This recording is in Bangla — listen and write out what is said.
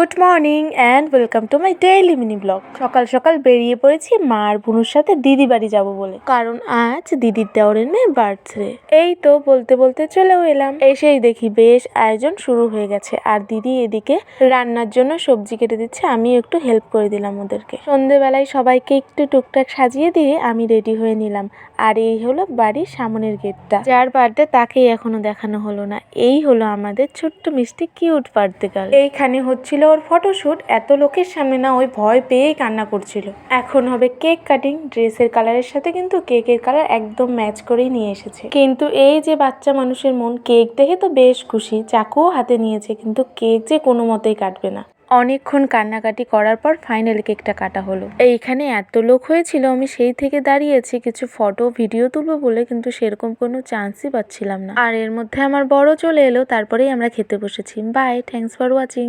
Good morning and welcome to my daily mini blog. সকাল সকাল বেরিয়ে পড়েছি মা আর বুনুর সাথে দিদি বাড়ি যাবো বলে, কারণ আজ দিদির দেওরের মেয়ের বার্থডে। এই তো বলতে বলতে চলেও এলাম। এসেই দেখি বেশ আয়োজন শুরু হয়ে গেছে, আর দিদি এদিকে রান্নার জন্য সবজি কেটে দিচ্ছে, আমি একটু হেল্প করে দিলাম ওদেরকে। সন্ধেবেলায় সবাইকে একটু টুকটাক সাজিয়ে দিয়ে আমি রেডি হয়ে নিলাম। আর এই হলো বাড়ির সামনের গেটটা, যার বার্থডে তাকেই এখনো দেখানো হলো না। এই হলো আমাদের ছোট্ট মিষ্টি কিউট বার্থডে গার্ল। এইখানে হচ্ছিল ওর ফটোশুট, এত লোকের সামনে না ওই ভয় পেয়েই কান্না করছিল। এখন হবে কেক কাটিং। ড্রেসের কালারের সাথে কিন্তু কেকের কালার একদম ম্যাচ করেই নিয়ে এসেছে। কিন্তু এই যে বাচ্চা মানুষের মন, কেক দেখে তো বেশ খুশি, চাকুও হাতে নিয়েছে, কিন্তু কেক যে কোনো মতেই কাটবে না। অনেকক্ষণ কান্নাকাটি করার পর ফাইনাল কেকটা কাটা হলো। এইখানে এত লোক হয়েছিল, আমি সেই থেকে দাঁড়িয়েছি কিছু ফটো ভিডিও তুলবো বলে, কিন্তু সেরকম কোনো চান্সই পাচ্ছিলাম না। আর এর মধ্যে আমার বড় চলে এলো, তারপরেই আমরা খেতে বসেছি। Bye, thanks for watching.